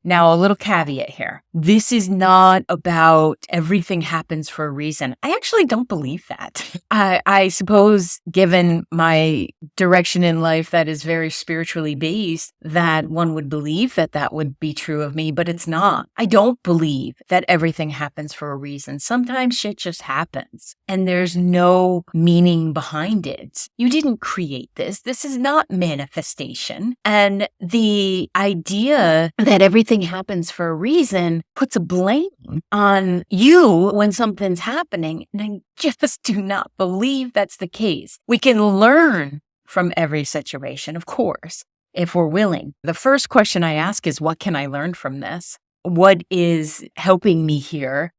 Now, a little caveat here. This is not about everything happens for a reason. I actually don't believe that. I suppose, given my direction in life that is very spiritually based, that one would believe that that would be true of me, but it's not. I don't believe that everything happens for a reason. Sometimes shit just happens and there's no meaning behind it. You didn't create this. This is not manifestation. And the idea that everything happens for a reason puts a blame on you when something's happening. And I just do not believe that's the case. We can learn from every situation, of course, if we're willing. The first question I ask is, what can I learn from this? What is helping me here?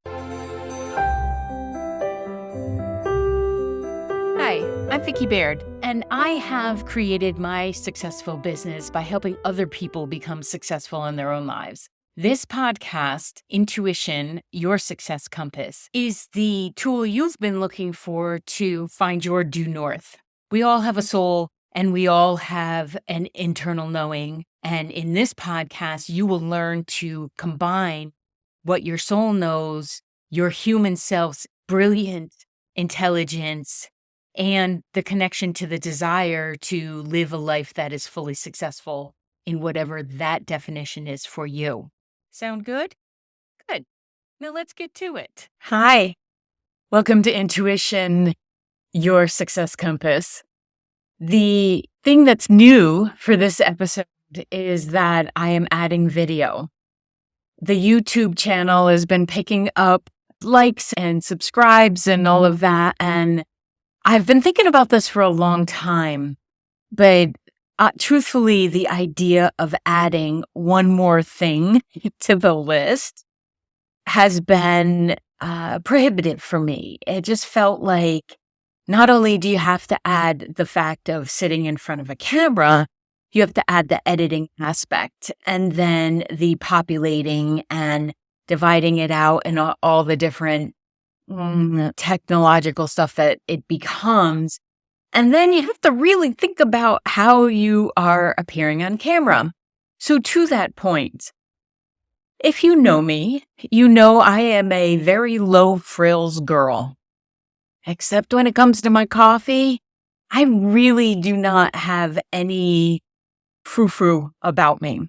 Hi, I'm Vicki Baird, and I have created my successful business by helping other people become successful in their own lives. This podcast, Intuition, Your Success Compass, is the tool you've been looking for to find your due north. We all have a soul and we all have an internal knowing. And in this podcast, you will learn to combine what your soul knows, your human self's brilliant intelligence, and the connection to the desire to live a life that is fully successful in whatever that definition is for you. Sound good? Good. Now let's get to it. Hi. Welcome to Intuition, Your Success Compass. The thing that's new for this episode is that I am adding video. The YouTube channel has been picking up likes and subscribes and all of that, and I've been thinking about this for a long time, but truthfully, the idea of adding one more thing to the list has been prohibitive for me. It just felt like not only do you have to add the fact of sitting in front of a camera, you have to add the editing aspect and then the populating and dividing it out and all the different technological stuff that it becomes. And then you have to really think about how you are appearing on camera. So to that point, if you know me, you know I am a very low frills girl. Except when it comes to my coffee, I really do not have any frou-frou about me.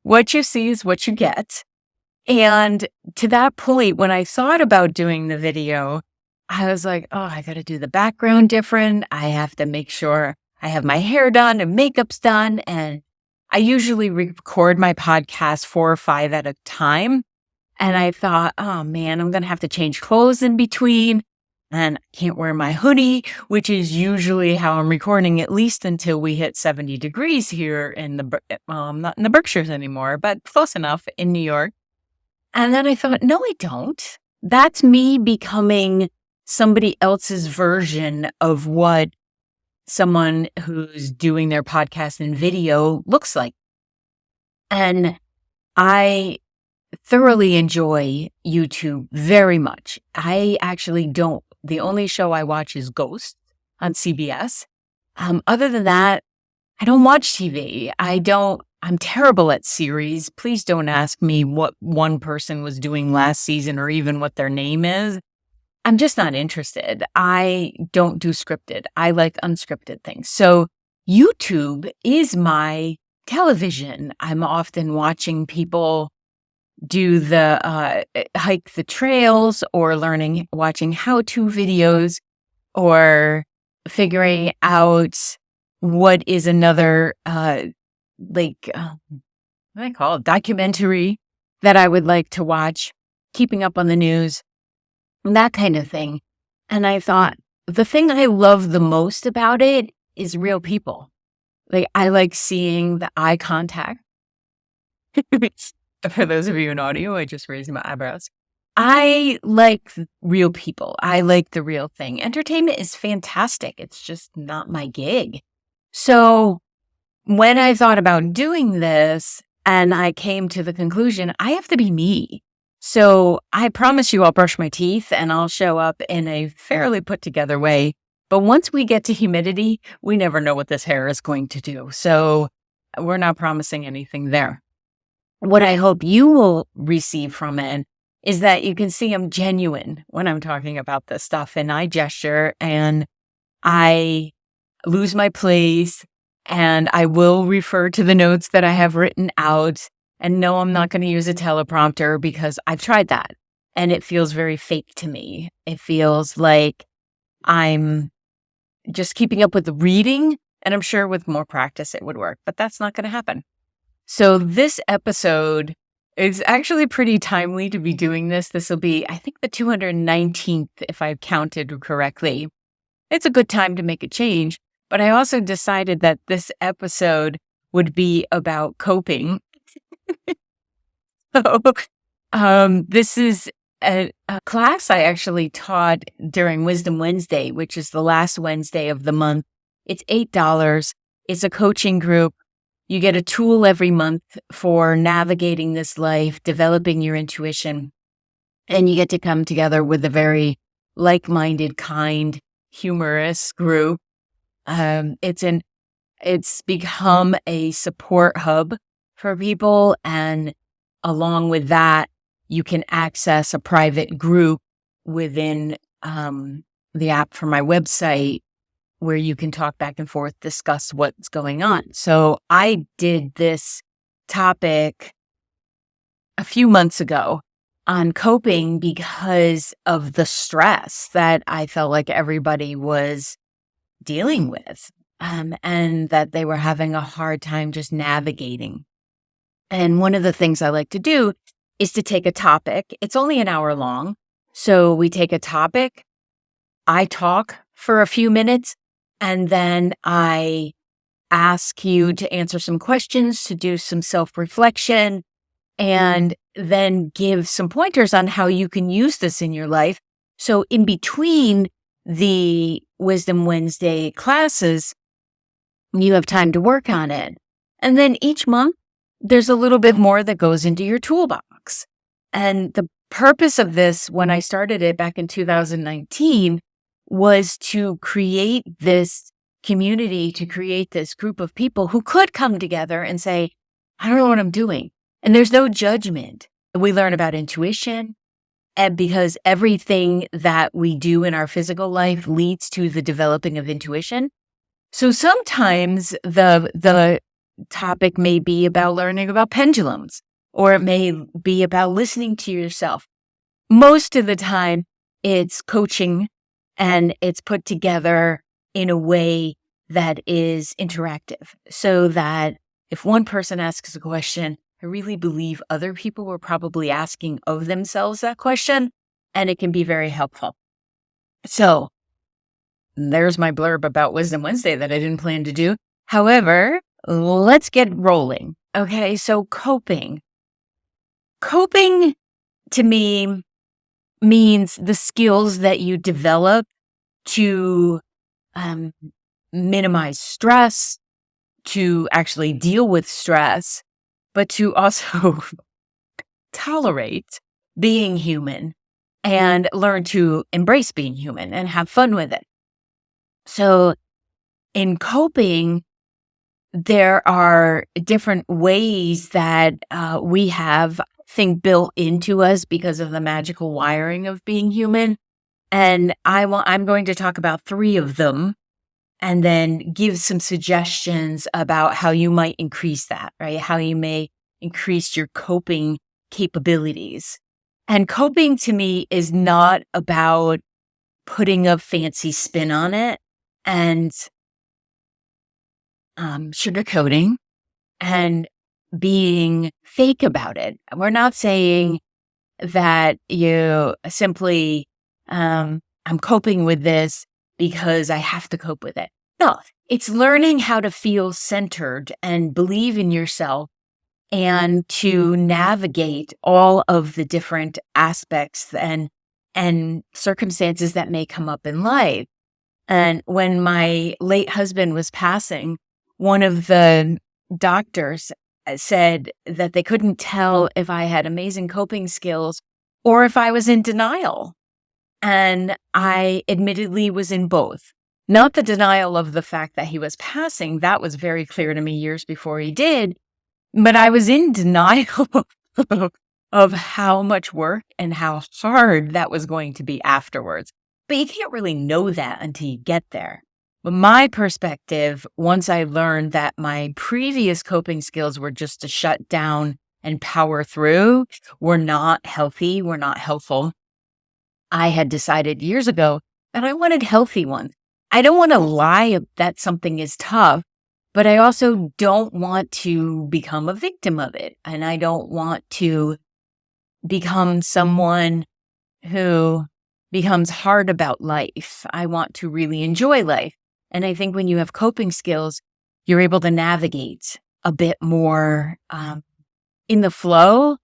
What you see is what you get. And to that point, when I thought about doing the video, I was like, oh, I got to do the background different. I have to make sure I have my hair done and makeup's done. And I usually record my podcast 4 or 5 at a time. And I thought, oh man, I'm going to have to change clothes in between. And I can't wear my hoodie, which is usually how I'm recording, at least until we hit 70 degrees here in not in the Berkshires anymore, but close enough in New York. And then I thought, no, I don't. That's me becoming somebody else's version of what someone who's doing their podcast and video looks like. And I thoroughly enjoy YouTube very much. I actually don't. The only show I watch is Ghost on CBS. Other than that, I don't watch TV. I'm terrible at series. Please don't ask me what one person was doing last season or even what their name is. I'm just not interested. I don't do scripted. I like unscripted things. So YouTube is my television. I'm often watching people do the hike the trails or watching how-to videos or figuring out what is another what I call it, documentary that I would like to watch, keeping up on the news, that kind of thing. And I thought the thing I love the most about it is real people. Like, I like seeing the eye contact. For those of you in audio, I just raised my eyebrows. I like real people. I like the real thing. Entertainment is fantastic. It's just not my gig. So when I thought about doing this and I came to the conclusion, I have to be me. So I promise you I'll brush my teeth and I'll show up in a fairly put together way. But once we get to humidity, we never know what this hair is going to do. So we're not promising anything there. what I hope you will receive from it is that you can see I'm genuine when I'm talking about this stuff, and I gesture and I lose my place, and I will refer to the notes that I have written out. And no, I'm not going to use a teleprompter because I've tried that and it feels very fake to me. It feels like I'm just keeping up with the reading, and I'm sure with more practice it would work, but that's not going to happen. So this episode is actually pretty timely to be doing this. This will be, I think, the 219th, if I've counted correctly. It's a good time to make a change, but I also decided that this episode would be about coping. So, this is a class I actually taught during Wisdom Wednesday, which is the last Wednesday of the month. It's $8. It's a coaching group. You get a tool every month for navigating this life, developing your intuition, and you get to come together with a very like-minded, kind, humorous group. It's become a support hub for people, and along with that, you can access a private group within the app for my website where you can talk back and forth, discuss what's going on. So I did this topic a few months ago on coping because of the stress that I felt like everybody was dealing with, and that they were having a hard time just navigating. And one of the things I like to do is to take a topic. It's only an hour long. So we take a topic, I talk for a few minutes, and then I ask you to answer some questions, to do some self-reflection, and then give some pointers on how you can use this in your life. So in between the Wisdom Wednesday classes, you have time to work on it. And then each month, there's a little bit more that goes into your toolbox. And the purpose of this, when I started it back in 2019, was to create this community, to create this group of people who could come together and say, I don't know what I'm doing. And there's no judgment. We learn about intuition, and because everything that we do in our physical life leads to the developing of intuition. So sometimes the topic may be about learning about pendulums, or it may be about listening to yourself. Most of the time, it's coaching, and it's put together in a way that is interactive, so that if one person asks a question, I really believe other people were probably asking of themselves that question, and it can be very helpful. So there's my blurb about Wisdom Wednesday that I didn't plan to do. However, let's get rolling. Okay, so coping. Coping to me means the skills that you develop to minimize stress, to actually deal with stress, but to also tolerate being human and learn to embrace being human and have fun with it. So in coping, there are different ways that we have, I think, built into us because of the magical wiring of being human. And I'm going to talk about 3 of them and then give some suggestions about how you might increase that, right? How you may increase your coping capabilities. And coping to me is not about putting a fancy spin on it and sugarcoating and being fake about it. We're not saying that you simply, I'm coping with this because I have to cope with it. No, it's learning how to feel centered and believe in yourself and to navigate all of the different aspects and circumstances that may come up in life. And when my late husband was passing, one of the doctors said that they couldn't tell if I had amazing coping skills or if I was in denial. And I admittedly was in both. Not the denial of the fact that he was passing. That was very clear to me years before he did. But I was in denial of how much work and how hard that was going to be afterwards. But you can't really know that until you get there. But my perspective, once I learned that my previous coping skills were just to shut down and power through, were not healthy, were not helpful, I had decided years ago that I wanted healthy ones. I don't want to lie that something is tough, but I also don't want to become a victim of it. And I don't want to become someone who becomes hard about life. I want to really enjoy life. And I think when you have coping skills, you're able to navigate a bit more in the flow.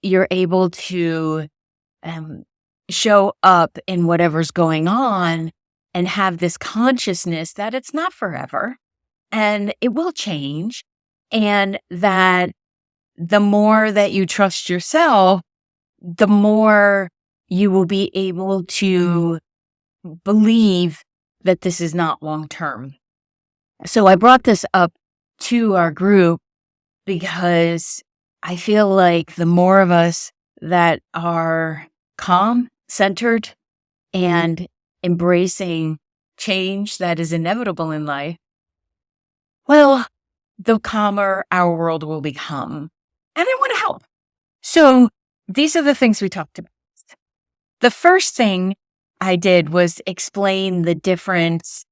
You're able to show up in whatever's going on and have this consciousness that it's not forever and it will change. And that the more that you trust yourself, the more you will be able to believe that this is not long term. So I brought this up to our group because I feel like the more of us that are calm, centered, and embracing change that is inevitable in life, well, the calmer our world will become. And I want to help. So these are the things we talked about. The first thing I did was explain the difference,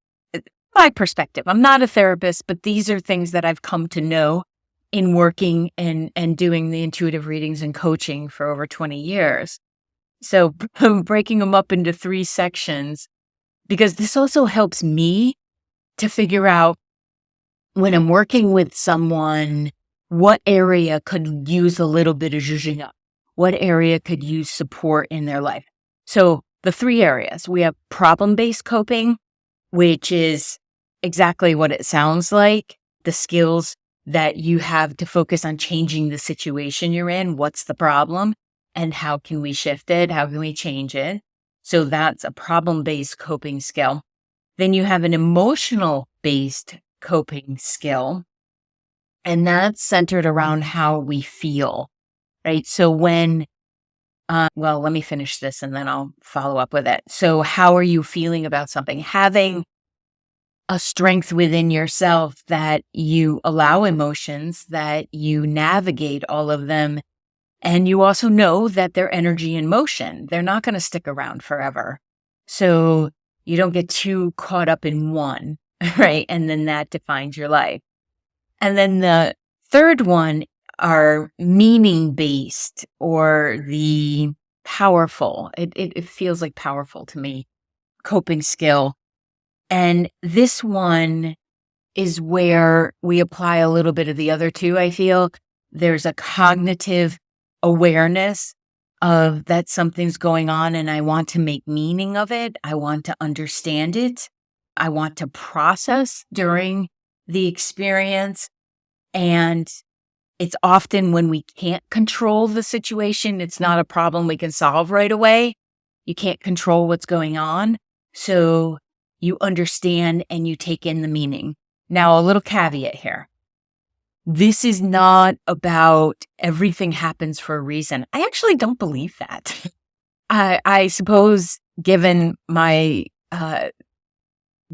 my perspective. I'm not a therapist, but these are things that I've come to know in working and doing the intuitive readings and coaching for over 20 years. So breaking them up into 3 sections, because this also helps me to figure out when I'm working with someone, what area could use a little bit of zhuzhing up? What area could use support in their life? So the 3 areas, we have problem-based coping, which is exactly what it sounds like, the skills that you have to focus on changing the situation you're in. What's the problem? And how can we shift it? How can we change it? So that's a problem-based coping skill. Then you have an emotional-based coping skill, and that's centered around how we feel, right? So when, well, let me finish this and then I'll follow up with it. So how are you feeling about something? Having a strength within yourself that you allow emotions, that you navigate all of them. And you also know that they're energy in motion. They're not going to stick around forever. So you don't get too caught up in one, right? And then that defines your life. And then the third one are meaning-based, or the powerful. It feels like powerful to me, coping skill. And this one is where we apply a little bit of the other 2, I feel. There's a cognitive awareness of that something's going on and I want to make meaning of it. I want to understand it. I want to process during the experience. And it's often when we can't control the situation, it's not a problem we can solve right away. You can't control what's going on. So you understand and you take in the meaning. Now, a little caveat here. This is not about everything happens for a reason. I actually don't believe that. I suppose, given my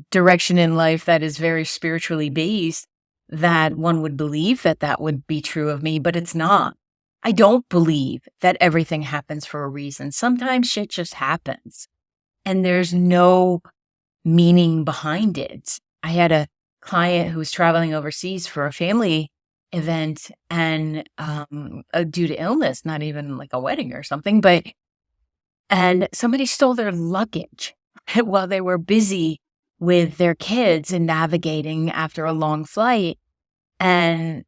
direction in life that is very spiritually based, that one would believe that that would be true of me, but it's not. I don't believe that everything happens for a reason. Sometimes shit just happens and there's no meaning behind it. I had a client who was traveling overseas for a family event and due to illness, not even like a wedding or something, and somebody stole their luggage while they were busy with their kids and navigating after a long flight. And,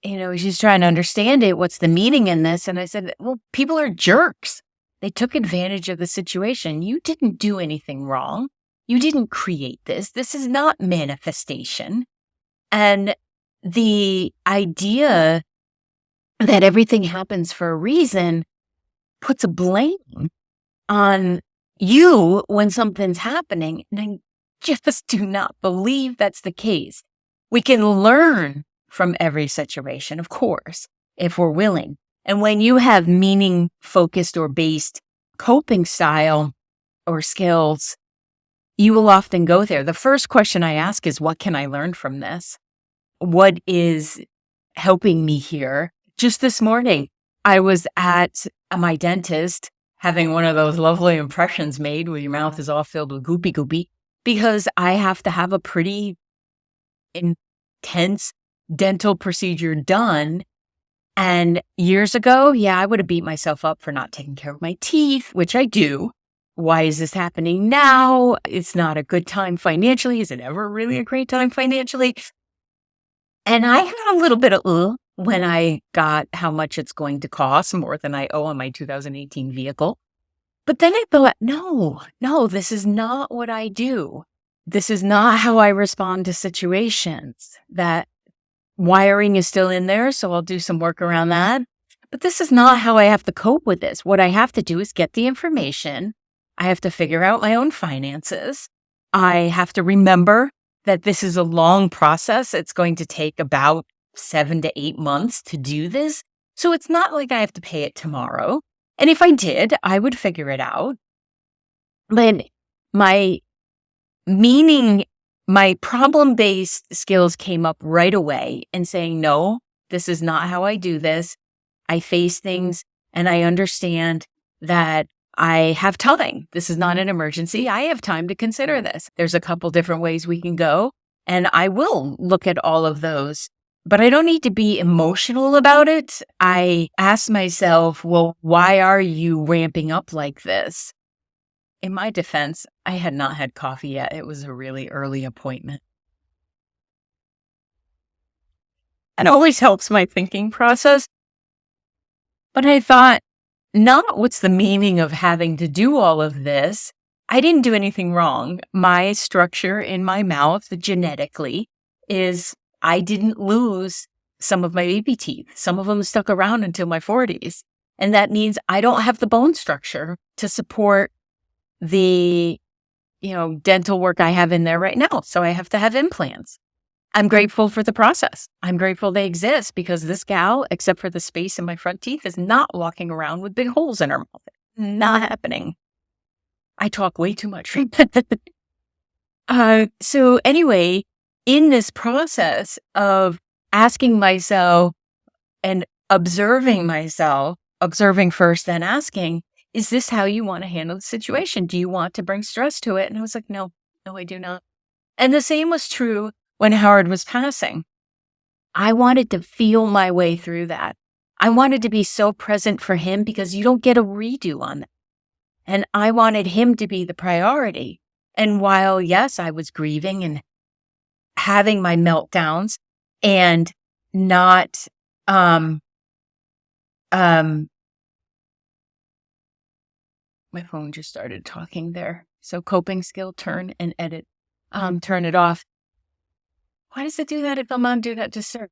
she's trying to understand it. What's the meaning in this? And I said, well, people are jerks. They took advantage of the situation. You didn't do anything wrong. You didn't create this. This is not manifestation. And the idea that everything happens for a reason puts a blame on you when something's happening. And I just do not believe that's the case. We can learn from every situation, of course, if we're willing. And when you have meaning focused or based coping style or skills, you will often go there. The first question I ask is, what can I learn from this? What is helping me here? Just this morning, I was at my dentist having one of those lovely impressions made where your mouth is all filled with goopy goopy, because I have to have a pretty intense dental procedure done. And years ago, I would have beat myself up for not taking care of my teeth, which I do. Why is this happening now? It's not a good time financially. Is it ever really a great time financially? And I had a little bit of when I got how much it's going to cost, more than I owe on my 2018 vehicle. But then I thought, no, this is not what I do. This is not how I respond to situations. That wiring is still in there, so I'll do some work around that. But this is not how I have to cope with this. What I have to do is get the information. I have to figure out my own finances. I have to remember that this is a long process. It's going to take about 7 to 8 months to do this. So it's not like I have to pay it tomorrow. And if I did, I would figure it out. But my problem-based skills came up right away and saying, no, this is not how I do this. I face things and I understand that I have time. This is not an emergency. I have time to consider this. There's a couple different ways we can go, and I will look at all of those. But I don't need to be emotional about it. I ask myself, well, why are you ramping up like this? In my defense, I had not had coffee yet. It was a really early appointment. It always helps my thinking process. But I thought, not what's the meaning of having to do all of this. I didn't do anything wrong. My structure in my mouth genetically is I didn't lose some of my baby teeth. Some of them stuck around until my 40s. And that means I don't have the bone structure to support the, dental work I have in there right now. So I have to have implants. I'm grateful for the process. I'm grateful they exist, because this gal, except for the space in my front teeth, is not walking around with big holes in her mouth. Not happening. I talk way too much. So anyway, in this process of asking myself and observing myself, observing first, then asking, is this how you want to handle the situation? Do you want to bring stress to it? And I was like, no, I do not. And the same was true when Howard was passing. I wanted to feel my way through that. I wanted to be so present for him, because you don't get a redo on that. And I wanted him to be the priority. And while, yes, I was grieving and having my meltdowns and not, my phone just started talking there. So coping skill, turn and edit, turn it off. Why does it do that if I'm on Do Not Disturb?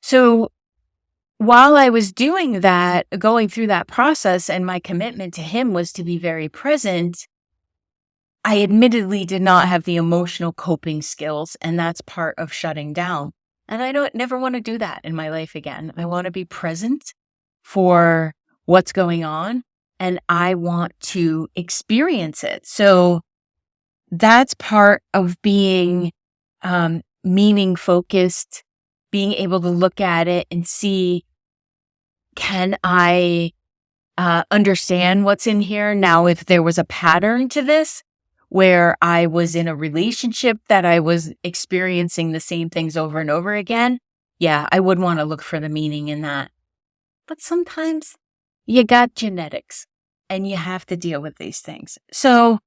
So while I was doing that, going through that process, and my commitment to him was to be very present, I admittedly did not have the emotional coping skills, and that's part of shutting down. And I never want to do that in my life again. I want to be present for what's going on, and I want to experience it. So that's part of being meaning focused, being able to look at it and see, can I understand what's in here? Now, if there was a pattern to this, where I was in a relationship that I was experiencing the same things over and over again, I would want to look for the meaning in that. But sometimes you got genetics and you have to deal with these things. So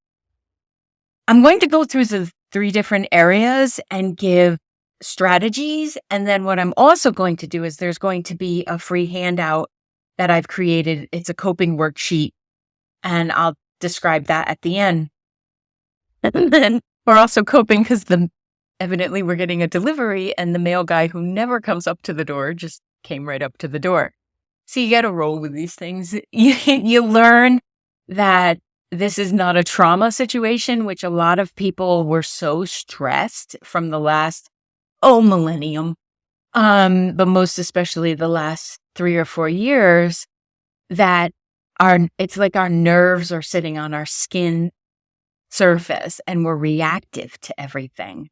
I'm going to go through the 3 different areas and give strategies. And then what I'm also going to do is there's going to be a free handout that I've created. It's a coping worksheet, and I'll describe that at the end. And then we're also coping because evidently we're getting a delivery, and the mail guy, who never comes up to the door, just came right up to the door. So you got to roll with these things. You learn that this is not a trauma situation, which a lot of people were so stressed from the last, millennium but most especially the last 3 or 4 years, that it's like our nerves are sitting on our skin surface and we're reactive to everything.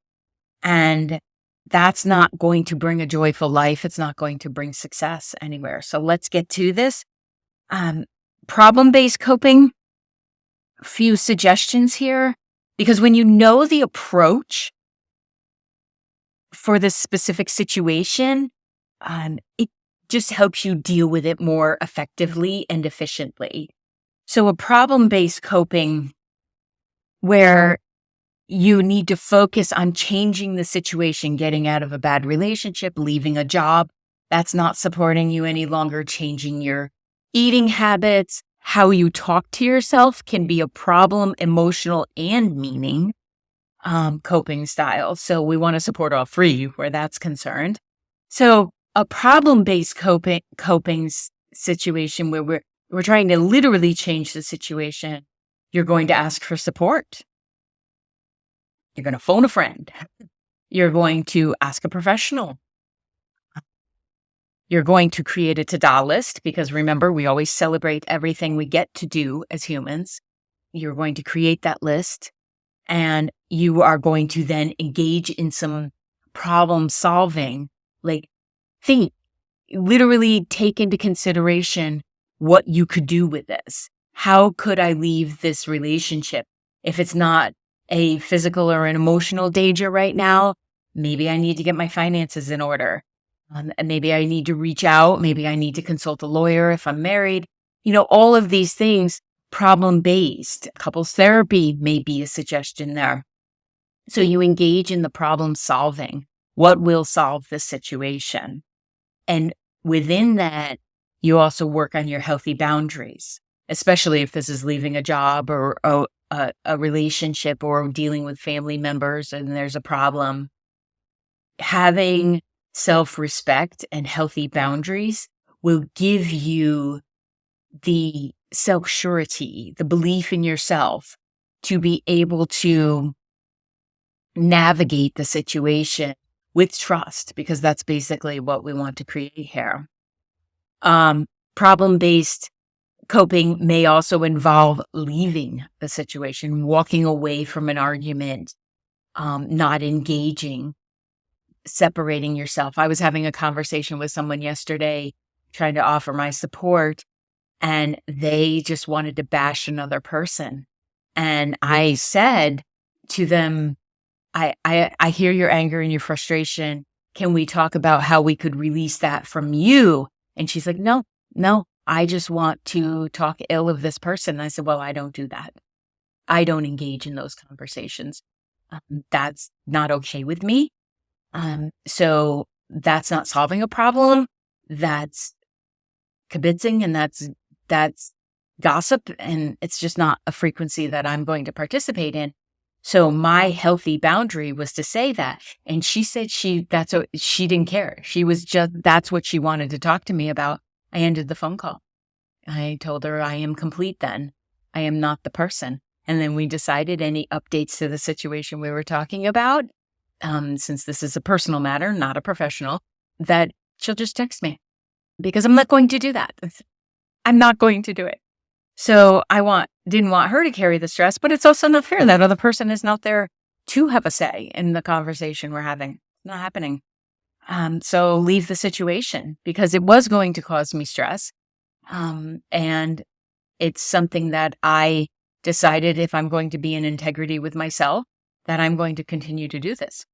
And that's not going to bring a joyful life. It's not going to bring success anywhere. So let's get to this. Problem-based coping, few suggestions here, because when you know the approach for this specific situation, it just helps you deal with it more effectively and efficiently. So a problem-based coping where you need to focus on changing the situation, getting out of a bad relationship, leaving a job that's not supporting you any longer, changing your eating habits, how you talk to yourself can be a problem, emotional and meaning coping style. So we want to support all three where that's concerned. So a problem-based coping situation where we're trying to literally change the situation, you're going to ask for support. You're going to phone a friend. You're going to ask a professional. You're going to create a to-do list because remember, we always celebrate everything we get to do as humans. You're going to create that list and you are going to then engage in some problem solving, like literally take into consideration what you could do with this. How could I leave this relationship? If it's not a physical or an emotional danger right now, maybe I need to get my finances in order. And maybe I need to reach out. Maybe I need to consult a lawyer if I'm married. All of these things, problem-based. Couples therapy may be a suggestion there. So you engage in the problem solving. What will solve this situation? And within that, you also work on your healthy boundaries, especially if this is leaving a job or a relationship or dealing with family members and there's a problem. Having self-respect and healthy boundaries will give you the self-surety, the belief in yourself to be able to navigate the situation with trust, because that's basically what we want to create here. Problem-based coping may also involve leaving the situation, walking away from an argument, not engaging, separating yourself. I was having a conversation with someone yesterday trying to offer my support, and they just wanted to bash another person. And I said to them, I hear your anger and your frustration. Can we talk about how we could release that from you? And she's like, no, I just want to talk ill of this person. And I said, well, I don't do that. I don't engage in those conversations. That's not okay with me. So that's not solving a problem. That's kibitzing, and that's gossip. And it's just not a frequency that I'm going to participate in. So my healthy boundary was to say that. And she said she didn't care. That's what she wanted to talk to me about. I ended the phone call. I told her I am complete then. I am not the person. And then we decided any updates to the situation we were talking about, since this is a personal matter, not a professional, that she'll just text me because I'm not going to do that. I'm not going to do it. So didn't want her to carry the stress, but it's also not fair. That other person is not there to have a say in the conversation we're having. It's not happening. So leave the situation because it was going to cause me stress. And it's something that I decided, if I'm going to be in integrity with myself, that I'm going to continue to do this,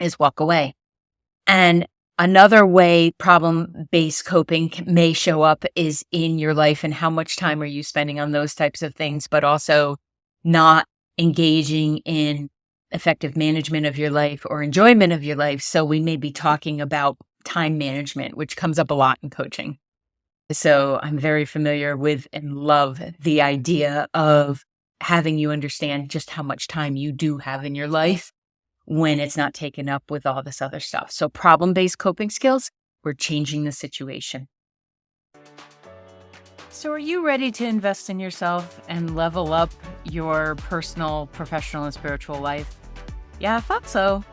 is walk away. And another way problem-based coping may show up is in your life and how much time are you spending on those types of things, but also not engaging in effective management of your life or enjoyment of your life. So we may be talking about time management, which comes up a lot in coaching. So I'm very familiar with and love the idea of having you understand just how much time you do have in your life when it's not taken up with all this other stuff. So problem-based coping skills, we're changing the situation. So are you ready to invest in yourself and level up your personal, professional, and spiritual life? Yeah, I thought so.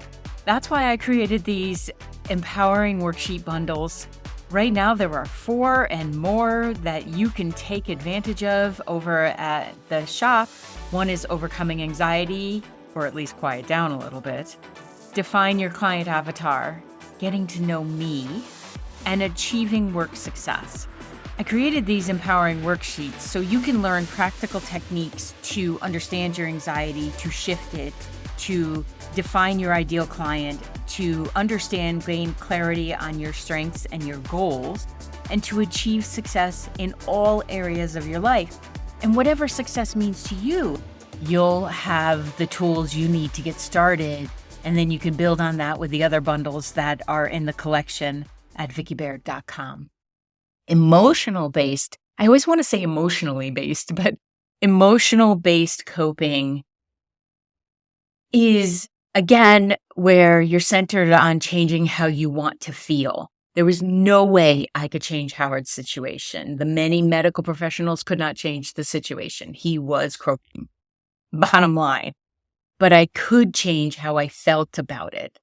That's why I created these empowering worksheet bundles. Right now, there are 4 and more that you can take advantage of over at the shop. One is overcoming anxiety, or at least quiet down a little bit, define your client avatar, getting to know me, and achieving work success. I created these empowering worksheets so you can learn practical techniques to understand your anxiety, to shift it, to define your ideal client, to understand, gain clarity on your strengths and your goals, and to achieve success in all areas of your life. And whatever success means to you, you'll have the tools you need to get started, and then you can build on that with the other bundles that are in the collection at vickibaird.com. Emotional based, I always want to say emotionally based, but emotional based coping is, again, where you're centered on changing how you want to feel. There was no way I could change Howard's situation. The many medical professionals could not change the situation. He was croaking, bottom line. But I could change how I felt about it.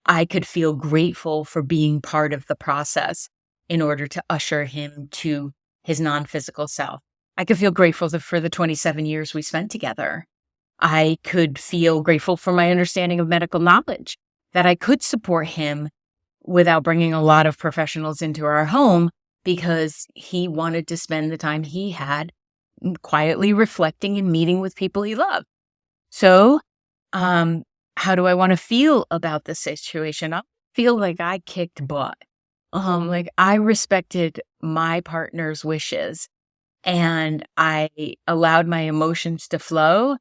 I could feel grateful for being part of the process in order to usher him to his non-physical self. I could feel grateful for the 27 years we spent together. I could feel grateful for my understanding of medical knowledge, that I could support him without bringing a lot of professionals into our home because he wanted to spend the time he had quietly reflecting and meeting with people he loved. So, how do I want to feel about the situation? I feel like I kicked butt. Like I respected my partner's wishes and I allowed my emotions to flow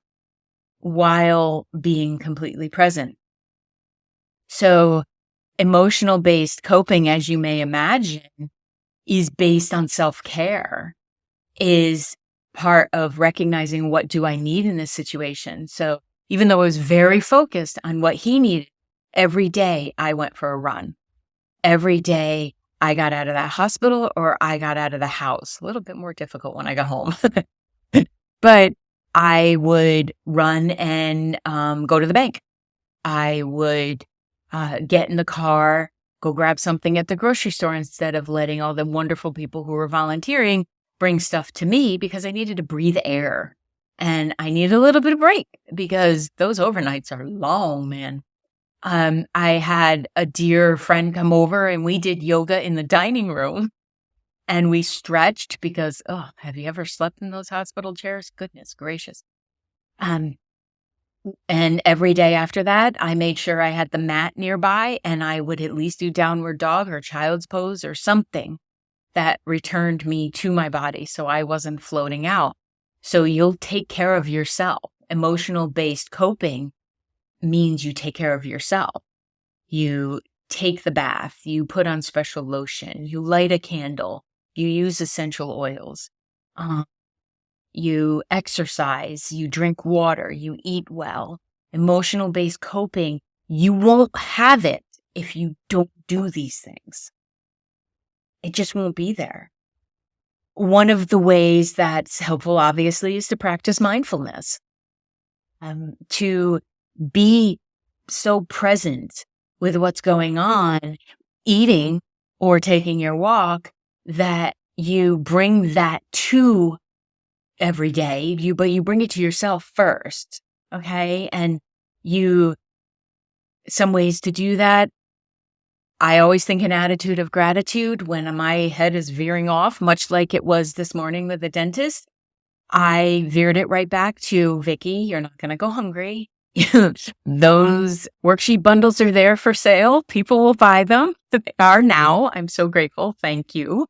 while being completely present. So emotional based coping, as you may imagine, is based on self-care, is part of recognizing what do I need in this situation. So even though I was very focused on what he needed, every day I went for a run. Every day I got out of that hospital or I got out of the house. A little bit more difficult when I got home. But I would run and go to the bank. I would get in the car, go grab something at the grocery store instead of letting all the wonderful people who were volunteering bring stuff to me because I needed to breathe air and I needed a little bit of break because those overnights are long, man. I had a dear friend come over and we did yoga in the dining room and we stretched because, have you ever slept in those hospital chairs? Goodness gracious. And every day after that, I made sure I had the mat nearby and I would at least do downward dog or child's pose or something that returned me to my body so I wasn't floating out. So you'll take care of yourself. Emotional based coping means you take care of yourself. You take the bath, you put on special lotion, you light a candle, you use essential oils, you exercise, you drink water, you eat well. Emotional based coping, you won't have it if you don't do these things. It just won't be there. One of the ways that's helpful, obviously, is to practice mindfulness, to be so present with what's going on, eating or taking your walk, that you bring that to every day, but you bring it to yourself first, okay? And some ways to do that, I always think an attitude of gratitude when my head is veering off, much like it was this morning with the dentist. I veered it right back to, Vicki, you're not going to go hungry. Those worksheet bundles are there for sale. People will buy them. They are now. I'm so grateful. Thank you.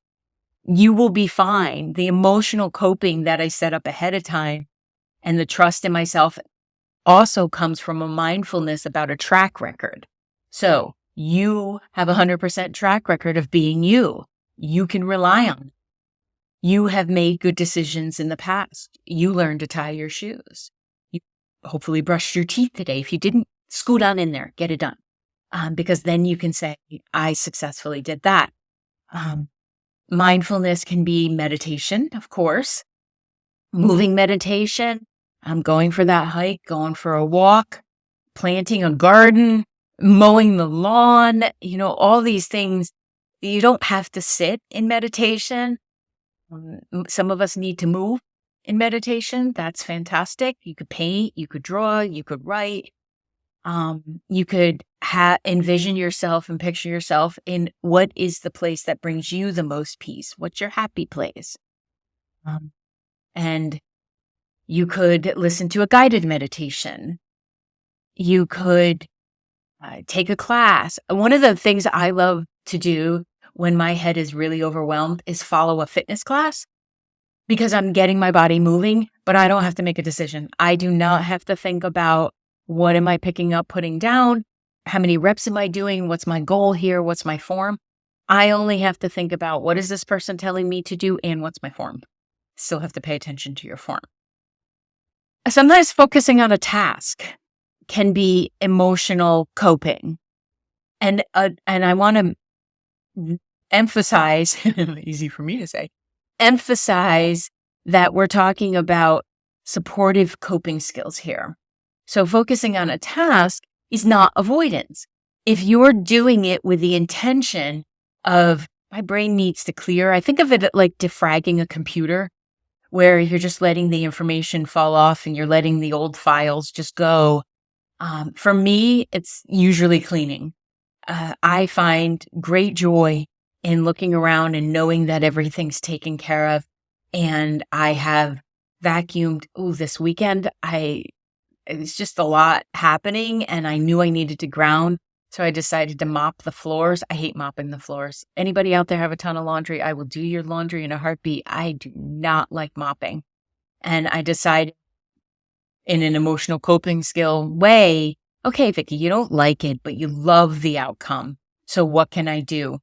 You will be fine. The emotional coping that I set up ahead of time and the trust in myself also comes from a mindfulness about a track record. So you have 100% track record of being you. You can rely on it. You have made good decisions in the past. You learned to tie your shoes. You hopefully brushed your teeth today. If you didn't, scoot on in there, get it done. Because then you can say, I successfully did that. Mindfulness can be meditation, of course. Moving meditation. I'm going for that hike, going for a walk, planting a garden, mowing the lawn, all these things. You don't have to sit in meditation. Some of us need to move in meditation. That's fantastic. You could paint, you could draw, you could write. You could envision yourself and picture yourself in what is the place that brings you the most peace. What's your happy place? And you could listen to a guided meditation. You could take a class. One of the things I love to do when my head is really overwhelmed is follow a fitness class, because I'm getting my body moving, but I don't have to make a decision. I do not have to think about what am I picking up, putting down, how many reps am I doing, what's my goal here, what's my form. I only have to think about what is this person telling me to do and what's my form. Still have to pay attention to your form. Sometimes focusing on a task can be emotional coping. And I want to emphasize, easy for me to say, emphasize that we're talking about supportive coping skills here. So focusing on a task is not avoidance. If you're doing it with the intention of, my brain needs to clear, I think of it like defragging a computer, where you're just letting the information fall off and you're letting the old files just go. For me, it's usually cleaning. I find great joy in looking around and knowing that everything's taken care of. And I have vacuumed. This weekend, it's just a lot happening, and I knew I needed to ground. So I decided to mop the floors. I hate mopping the floors. Anybody out there have a ton of laundry? I will do your laundry in a heartbeat. I do not like mopping. And I decided, in an emotional coping skill way, okay, Vicki, you don't like it, but you love the outcome. So what can I do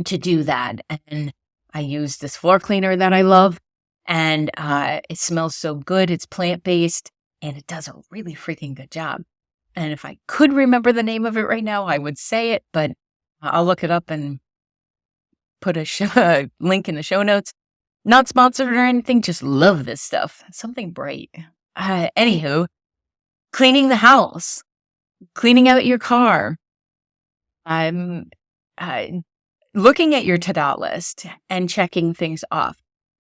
to do that? And I use this floor cleaner that I love, and it smells so good. It's plant-based, and it does a really freaking good job. And if I could remember the name of it right now, I would say it, but I'll look it up and put a link in the show notes. Not sponsored or anything, just love this stuff. Something bright. Anywho, cleaning the house, cleaning out your car. I'm looking at your to-do list and checking things off.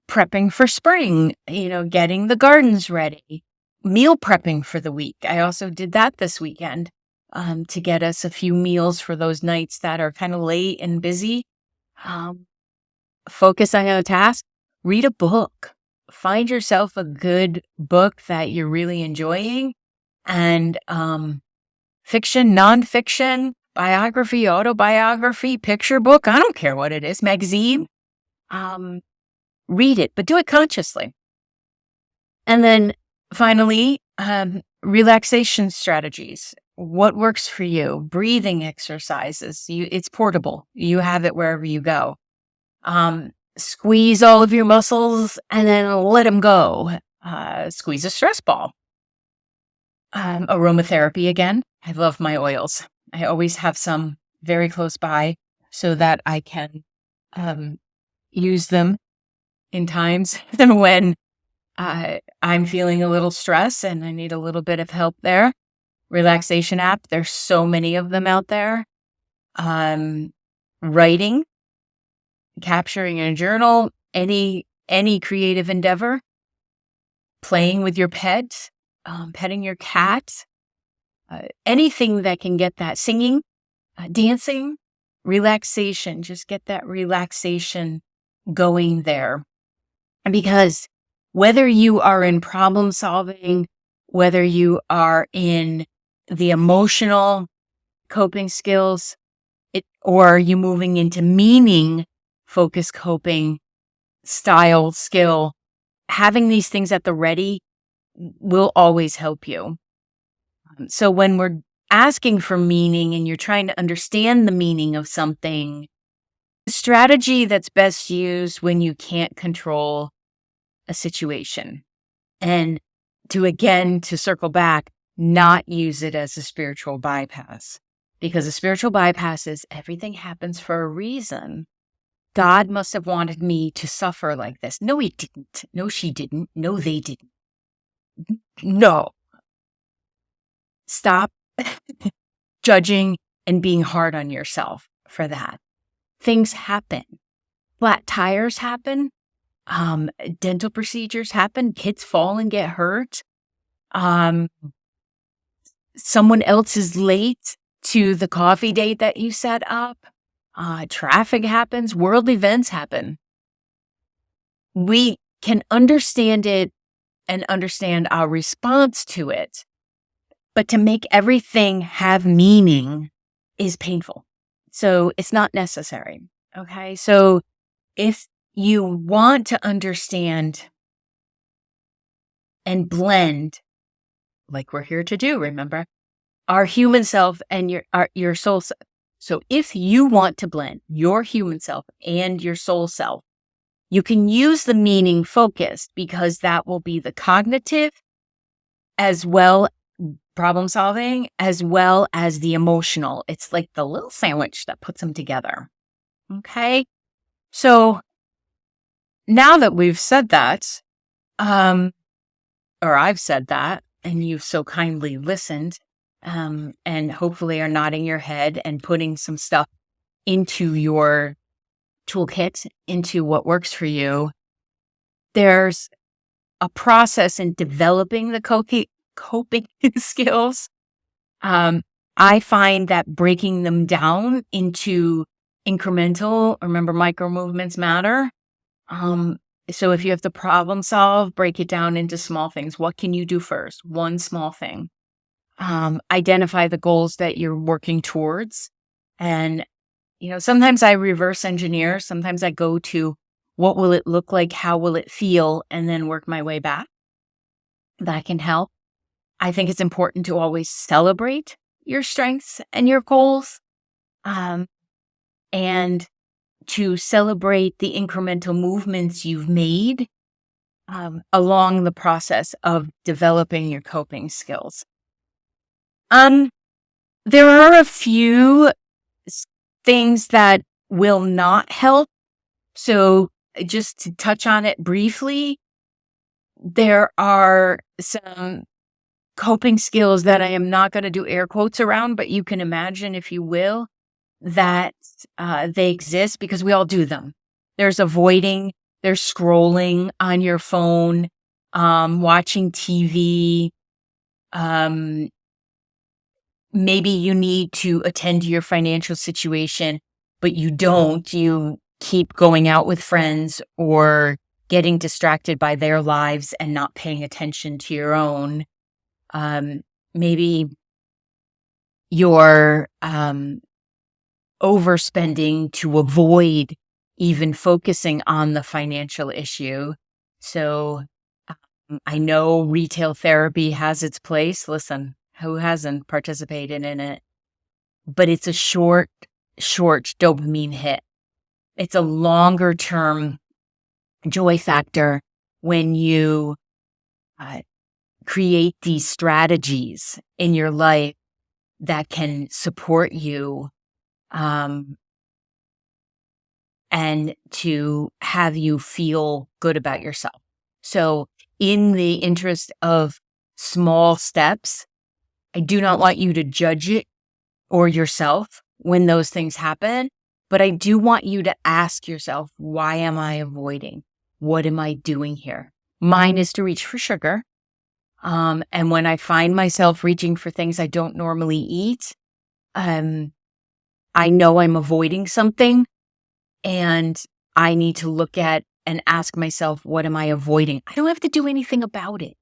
Prepping for spring, getting the gardens ready. Meal prepping for the week. I also did that this weekend to get us a few meals for those nights that are kind of late and busy. Focus on a task. Read a book. Find yourself a good book that you're really enjoying. And fiction, nonfiction, biography, autobiography, picture book. I don't care what it is. Magazine. Read it, but do it consciously. And then finally, relaxation strategies. What works for you? Breathing exercises. It's portable. You have it wherever you go. Squeeze all of your muscles and then let them go. Squeeze a stress ball. Aromatherapy again. I love my oils. I always have some very close by so that I can use them in times when I'm feeling a little stress and I need a little bit of help there. Relaxation app. There's so many of them out there. Writing, capturing in a journal, any creative endeavor. Playing with your pet, petting your cat, anything that can get that. Singing, dancing, relaxation. Just get that relaxation going there. Because whether you are in problem solving, whether you are in the emotional coping skills, or are you moving into meaning focused coping style, skill, having these things at the ready will always help you. So when we're asking for meaning and you're trying to understand the meaning of something, the strategy that's best used when you can't control a situation. And to circle back, not use it as a spiritual bypass. Because a spiritual bypass is everything happens for a reason. God must have wanted me to suffer like this. No, he didn't. No, she didn't. No, they didn't. No. Stop judging and being hard on yourself for that. Things happen. Flat tires happen. Dental procedures happen. Kids fall and get hurt. Someone else is late to the coffee date that you set up. Traffic happens. World events happen. We can understand it and understand our response to it. But to make everything have meaning is painful. So it's not necessary. Okay. So if you want to understand and blend, like we're here to do, remember, our human self and your soul self. So if you want to blend your human self and your soul self, you can use the meaning focused because that will be the cognitive as well, problem solving, as well as the emotional. It's like the little sandwich that puts them together. Okay. So now that we've said that, or I've said that, and you've so kindly listened, and hopefully are nodding your head and putting some stuff into your toolkit, into what works for you, there's a process in developing the coping skills. I find that breaking them down into incremental, remember micro movements matter. So if you have to problem solve, break it down into small things. What can you do first? One small thing. Identify the goals that you're working towards. And, sometimes I reverse engineer. Sometimes I go to what will it look like? How will it feel? And then work my way back. That can help. I think it's important to always celebrate your strengths and your goals. And to celebrate the incremental movements you've made along the process of developing your coping skills. There are a few things that will not help. So just to touch on it briefly, there are some coping skills that I am not going to do air quotes around, but you can imagine, if you will, that they exist because we all do them. There's avoiding, there's scrolling on your phone, watching TV. Maybe you need to attend to your financial situation, but you don't. You keep going out with friends or getting distracted by their lives and not paying attention to your own. Maybe you're overspending to avoid even focusing on the financial issue. So I know retail therapy has its place. Listen, who hasn't participated in it? But it's a short dopamine hit. It's a longer term joy factor when you create these strategies in your life that can support you and to have you feel good about yourself. So in the interest of small steps, I do not want you to judge it or yourself when those things happen, but I do want you to ask yourself, why am I avoiding? What am I doing here? Mine is to reach for sugar. And when I find myself reaching for things I don't normally eat, I know I'm avoiding something, and I need to look at and ask myself, what am I avoiding? I don't have to do anything about it.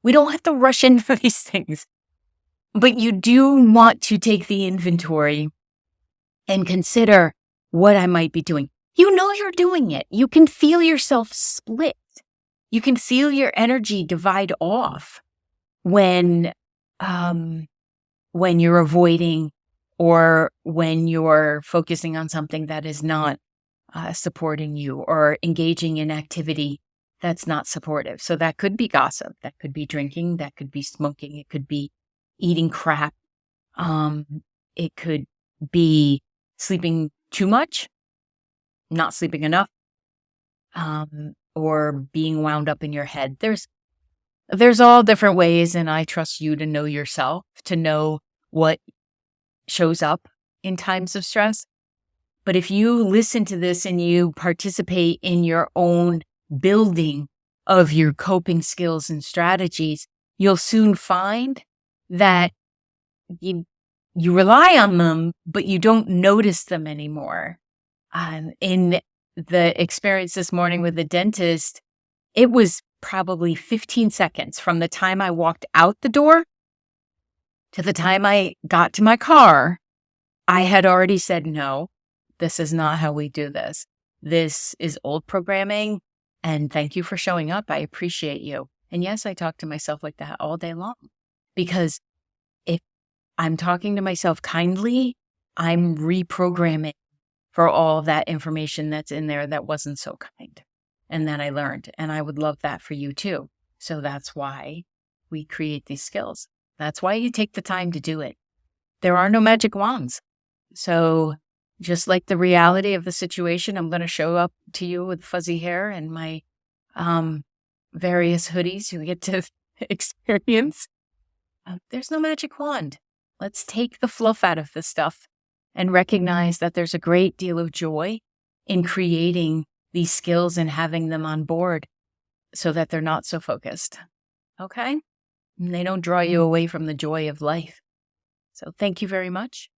We don't have to rush into these things. But you do want to take the inventory and consider what I might be doing. You know you're doing it. You can feel yourself split. You can feel your energy divide off when you're avoiding or when you're focusing on something that is not supporting you or engaging in activity that's not supportive. So that could be gossip. That could be drinking. That could be smoking. It could be eating crap. It could be sleeping too much, not sleeping enough, or being wound up in your head. There's all different ways, and I trust you to know yourself, to know what shows up in times of stress. But if you listen to this and you participate in your own building of your coping skills and strategies, you'll soon find that you rely on them, but you don't notice them anymore. In the experience this morning with the dentist, it was probably 15 seconds from the time I walked out the door to the time I got to my car. I had already said, no, this is not how we do this. This is old programming. And thank you for showing up. I appreciate you. And yes, I talk to myself like that all day long, because if I'm talking to myself kindly, I'm reprogramming for all of that information that's in there that wasn't so kind and that I learned. And I would love that for you too. So that's why we create these skills. That's why you take the time to do it. There are no magic wands. So just like the reality of the situation, I'm going to show up to you with fuzzy hair and my various hoodies you get to experience. There's no magic wand. Let's take the fluff out of this stuff and recognize that there's a great deal of joy in creating these skills and having them on board so that they're not so focused. Okay? And they don't draw you away from the joy of life. So thank you very much.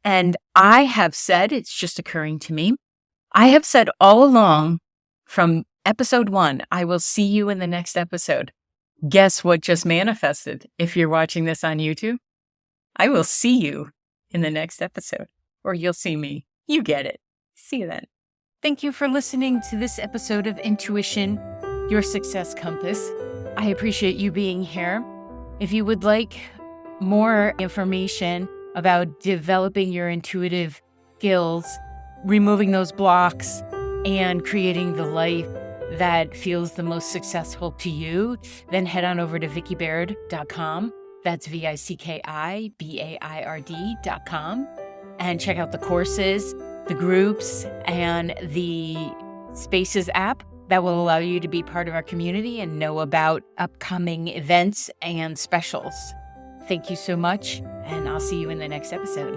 And I have said, it's just occurring to me, I have said all along from episode 1, I will see you in the next episode. Guess what just manifested? If you're watching this on YouTube, I will see you in the next episode, or you'll see me. You get it. See you then. Thank you for listening to this episode of Intuition, Your Success Compass. I appreciate you being here. If you would like more information about developing your intuitive skills, removing those blocks, and creating the life that feels the most successful to you, then head on over to VickiBaird.com. That's VickiBaird.com. And check out the courses, the groups, and the Spaces app that will allow you to be part of our community and know about upcoming events and specials. Thank you so much, and I'll see you in the next episode.